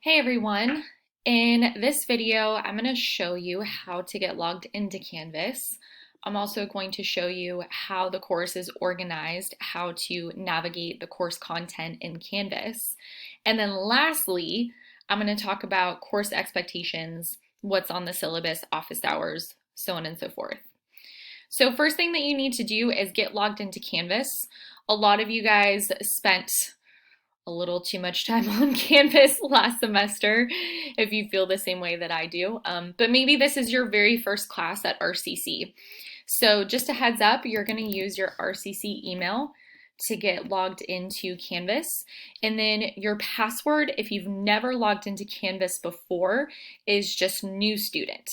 Hey everyone! In this video, I'm going to show you how to get logged into Canvas. I'm also going to show you how the course is organized, how to navigate the course content in Canvas. And then lastly, I'm going to talk about course expectations, what's on the syllabus, office hours, so on and so forth. So first thing that you need to do is get logged into Canvas. A lot of you guys spent a little too much time on Canvas last semester, if you feel the same way that I do. But maybe this is your very first class at RCC. So just a heads up, you're going to use your RCC email to get logged into Canvas. And then your password, if you've never logged into Canvas before, is just new student.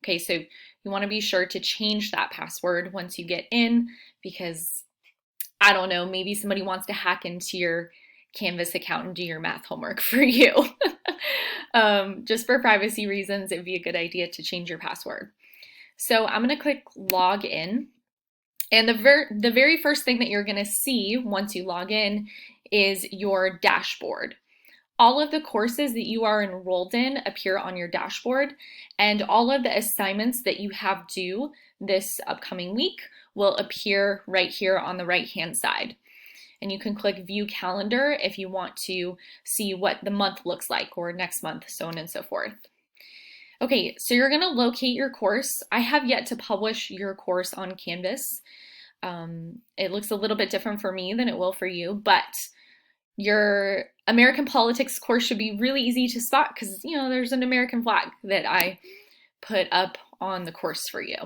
Okay, so you want to be sure to change that password once you get in because I don't know, maybe somebody wants to hack into your Canvas account and do your math homework for you. Just for privacy reasons, it'd be a good idea to change your password. So I'm going to click log in. And the very first thing that you're going to see once you log in is your dashboard. All of the courses that you are enrolled in appear on your dashboard, and all of the assignments that you have due this upcoming week will appear right here on the right-hand side. And you can click view calendar if you want to see what the month looks like or next month, so on and so forth. Okay, so you're going to locate your course. I have yet to publish your course on Canvas. It looks a little bit different for me than it will for you, but your American politics course should be really easy to spot because, you know, there's an American flag that I put up on the course for you.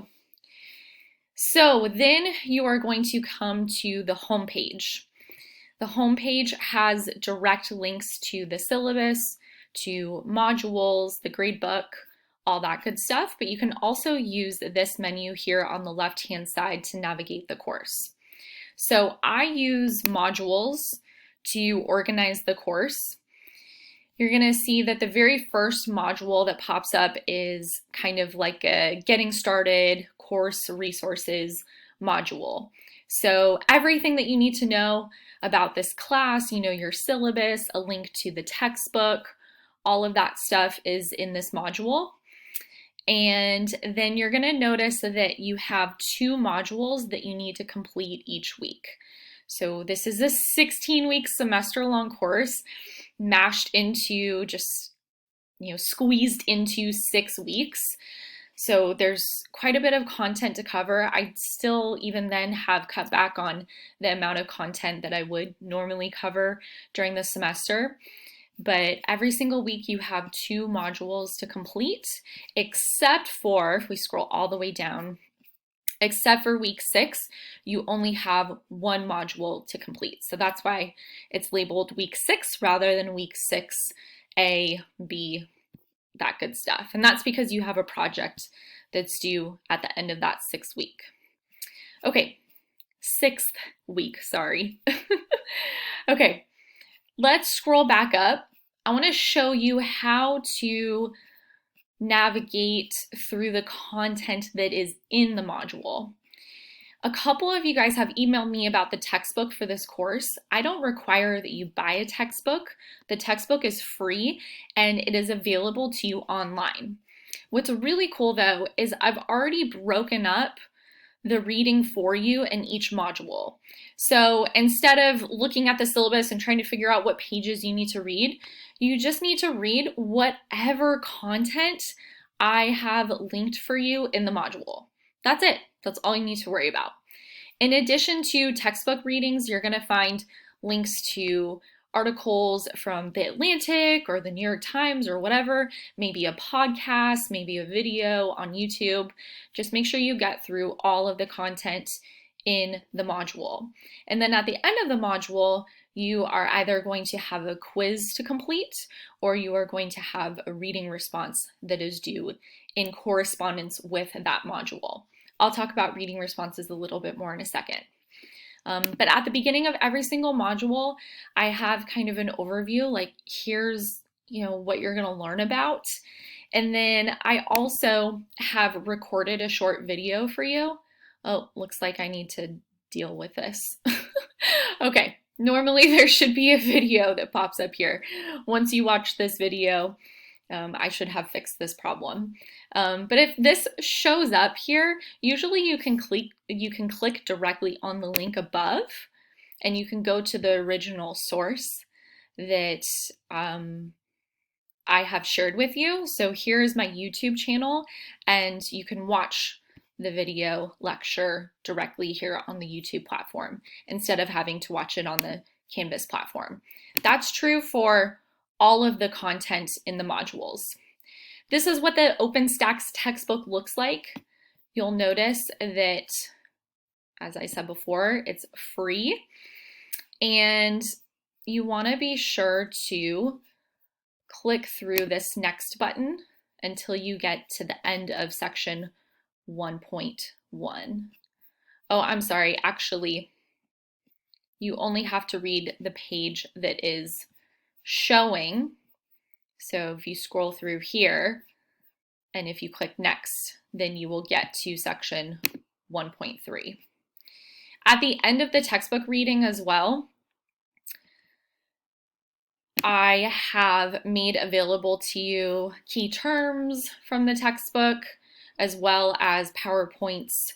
So then you are going to come to the home page. The homepage has direct links to the syllabus, to modules, the gradebook, all that good stuff, but you can also use this menu here on the left-hand side to navigate the course. So I use modules to organize the course. You're going to see that the very first module that pops up is kind of like a getting started course resources module. So everything that you need to know about this class, you know, your syllabus, a link to the textbook, all of that stuff is in this module. And then you're going to notice that you have 2 modules that you need to complete each week. So this is a 16-week semester-long course mashed into just, you know, squeezed into 6 weeks. So there's quite a bit of content to cover. I still even then have cut back on the amount of content that I would normally cover during the semester. But every single week you have 2 modules to complete, except for, if we scroll all the way down, except for week 6, you only have 1 module to complete. So that's why it's labeled week 6 rather than week 6A, B, that good stuff. And that's because you have a project that's due at the end of that 6th week. Okay, 6th week, sorry. Okay, let's scroll back up. I want to show you how to navigate through the content that is in the module. A couple of you guys have emailed me about the textbook for this course. I don't require that you buy a textbook. The textbook is free and it is available to you online. What's really cool though is I've already broken up the reading for you in each module. So instead of looking at the syllabus and trying to figure out what pages you need to read, you just need to read whatever content I have linked for you in the module. That's it. That's all you need to worry about. In addition to textbook readings, you're going to find links to articles from The Atlantic or the New York Times or whatever, maybe a podcast, maybe a video on YouTube. Just make sure you get through all of the content in the module. And then at the end of the module, you are either going to have a quiz to complete or you are going to have a reading response that is due in correspondence with that module. I'll talk about reading responses a little bit more in a second. But at the beginning of every single module, I have kind of an overview, like here's, you know, what you're going to learn about. And then I also have recorded a short video for you. Oh, looks like I need to deal with this. Okay, Normally there should be a video that pops up here. Once you watch this video, I should have fixed this problem. But if this shows up here, usually you can click directly on the link above, and you can go to the original source that I have shared with you. So here's my YouTube channel, and you can watch the video lecture directly here on the YouTube platform instead of having to watch it on the Canvas platform. That's true for all of the content in the modules. This is what the OpenStax textbook looks like. You'll notice that, as I said before, it's free, and you want to be sure to click through this next button until you get to the end of section 1.1. Oh, I'm sorry, actually, you only have to read the page that is showing. So if you scroll through here, and if you click next, then you will get to section 1.3. At the end of the textbook reading as well, I have made available to you key terms from the textbook, as well as PowerPoints,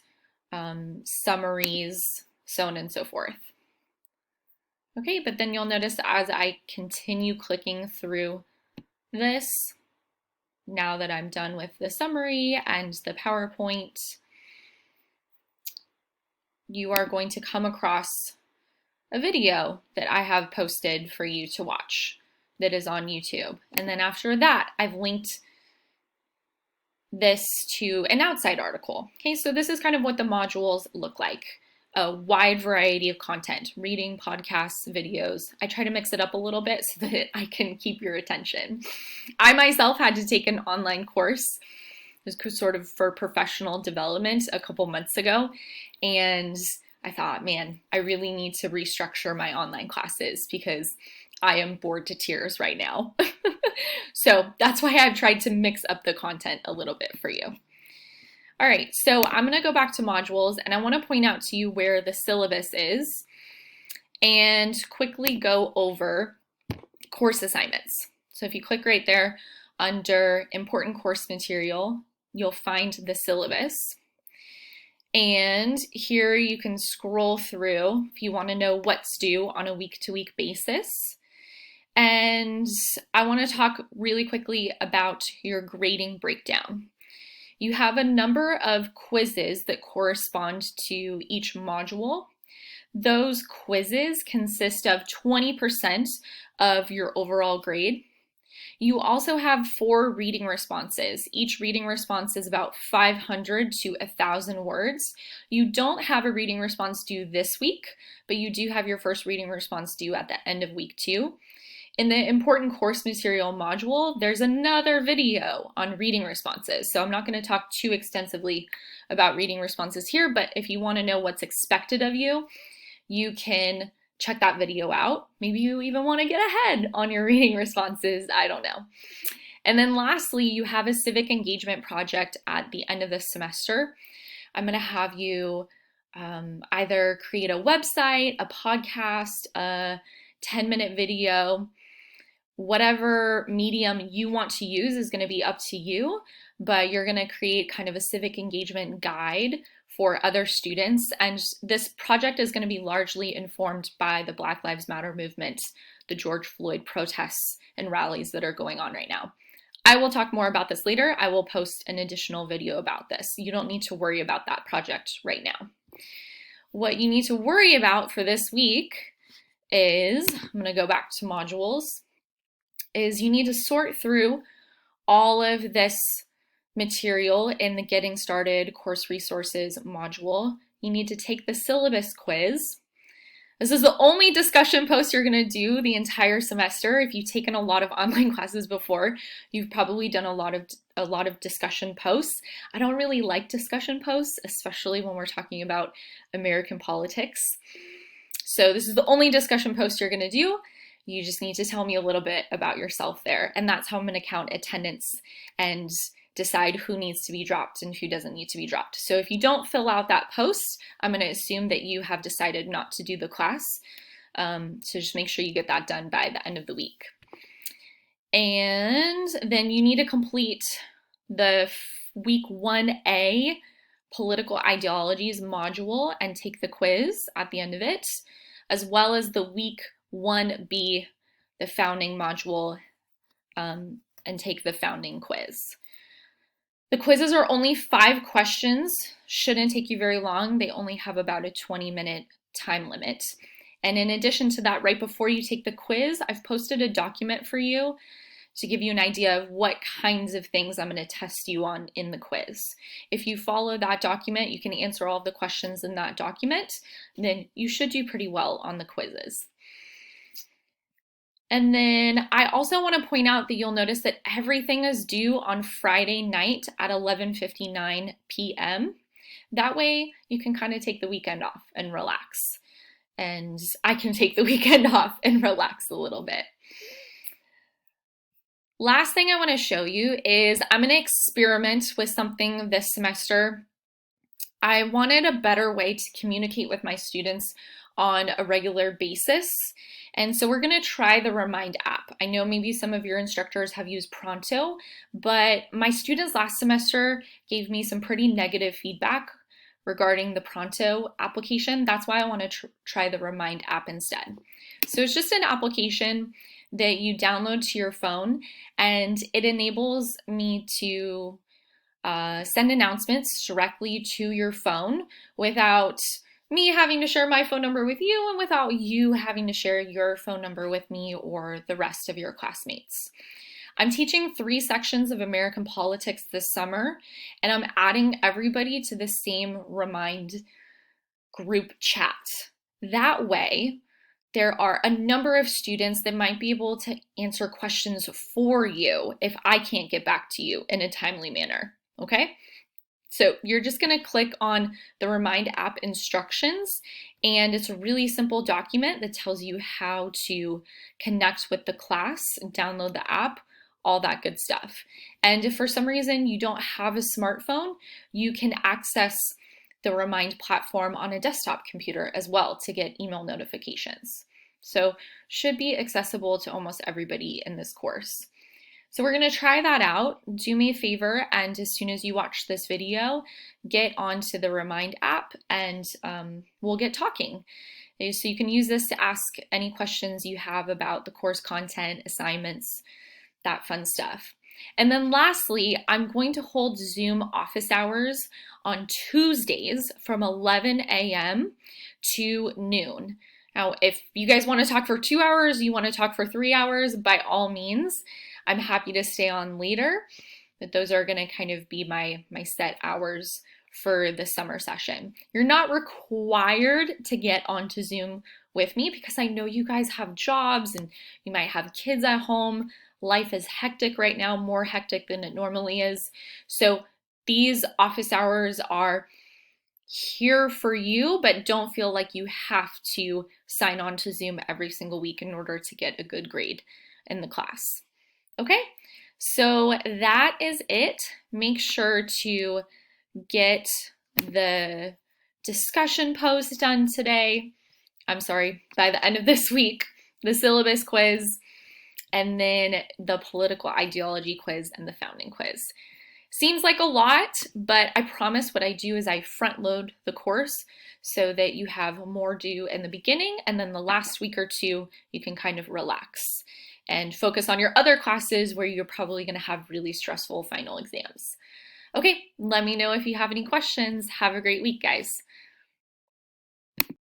summaries, so on and so forth. Okay, but then you'll notice as I continue clicking through this, now that I'm done with the summary and the PowerPoint, you are going to come across a video that I have posted for you to watch that is on YouTube. And then after that, I've linked this to an outside article. Okay, so this is kind of what the modules look like. A wide variety of content, reading, podcasts, videos. I try to mix it up a little bit so that I can keep your attention. I myself had to take an online course. It was sort of for professional development a couple months ago. And I thought, man, I really need to restructure my online classes because I am bored to tears right now. So that's why I've tried to mix up the content a little bit for you. All right, so I'm going to go back to modules, and I want to point out to you where the syllabus is and quickly go over course assignments. So if you click right there under important course material, you'll find the syllabus. And here you can scroll through if you want to know what's due on a week-to-week basis. And I want to talk really quickly about your grading breakdown. You have a number of quizzes that correspond to each module. Those quizzes consist of 20% of your overall grade. You also have 4 reading responses. Each reading response is about 500 to 1,000 words. You don't have a reading response due this week, but you do have your first reading response due at the end of week 2. In the important course material module, there's another video on reading responses. So I'm not going to talk too extensively about reading responses here, but if you want to know what's expected of you, you can check that video out. Maybe you even want to get ahead on your reading responses. I don't know. And then lastly, you have a civic engagement project at the end of the semester. I'm going to have you either create a website, a podcast, a 10-minute video. Whatever medium you want to use is going to be up to you, but you're going to create kind of a civic engagement guide for other students. And this project is going to be largely informed by the Black Lives Matter movement, the George Floyd protests and rallies that are going on right now. I will talk more about this later. I will post an additional video about this. You don't need to worry about that project right now. What you need to worry about for this week is, I'm going to go back to modules, is you need to sort through all of this material in the Getting Started Course Resources module. You need to take the syllabus quiz. This is the only discussion post you're going to do the entire semester. If you've taken a lot of online classes before, you've probably done a lot of discussion posts. I don't really like discussion posts, especially when we're talking about American politics. So this is the only discussion post you're going to do. You just need to tell me a little bit about yourself there. And that's how I'm going to count attendance and decide who needs to be dropped and who doesn't need to be dropped. So if you don't fill out that post, I'm going to assume that you have decided not to do the class. So just make sure you get that done by the end of the week. And then you need to complete the week 1A political ideologies module and take the quiz at the end of it, as well as the week 1B, the founding module, and take the founding quiz. The quizzes are only 5 questions, shouldn't take you very long. They only have about a 20-minute time limit. And in addition to that, right before you take the quiz, I've posted a document for you to give you an idea of what kinds of things I'm going to test you on in the quiz. If you follow that document, you can answer all of the questions in that document, then you should do pretty well on the quizzes. And then I also want to point out that you'll notice that everything is due on Friday night at 11:59 p.m. That way you can kind of take the weekend off and relax. And I can take the weekend off and relax a little bit. Last thing I want to show you is I'm going to experiment with something this semester. I wanted a better way to communicate with my students on a regular basis. And so we're going to try the Remind app. I know maybe some of your instructors have used Pronto, but my students last semester gave me some pretty negative feedback regarding the Pronto application. That's why I want to try the Remind app instead. So it's just an application that you download to your phone, and it enables me to send announcements directly to your phone without me having to share my phone number with you and without you having to share your phone number with me or the rest of your classmates. I'm teaching 3 sections of American politics this summer, and I'm adding everybody to the same Remind group chat. That way, there are a number of students that might be able to answer questions for you if I can't get back to you in a timely manner, okay? So you're just going to click on the Remind app instructions, and it's a really simple document that tells you how to connect with the class, download the app, all that good stuff. And if for some reason you don't have a smartphone, you can access the Remind platform on a desktop computer as well to get email notifications. So should be accessible to almost everybody in this course. So we're going to try that out. Do me a favor, and as soon as you watch this video, get onto the Remind app and we'll get talking. So you can use this to ask any questions you have about the course content, assignments, that fun stuff. And then lastly, I'm going to hold Zoom office hours on Tuesdays from 11 a.m. to noon. Now, if you guys want to talk for 2 hours, you want to talk for 3 hours, by all means, I'm happy to stay on later, but those are going to kind of be my set hours for the summer session. You're not required to get onto Zoom with me because I know you guys have jobs and you might have kids at home. Life is hectic right now, more hectic than it normally is. So these office hours are here for you, but don't feel like you have to sign on to Zoom every single week in order to get a good grade in the class. Okay, so that is it. Make sure to get the discussion post done today. I'm sorry, by the end of this week, the syllabus quiz, and then the political ideology quiz and the founding quiz. Seems like a lot, but I promise what I do is I front load the course so that you have more due in the beginning, and then the last week or two, you can kind of relax and focus on your other classes where you're probably going to have really stressful final exams. Okay, let me know if you have any questions. Have a great week, guys.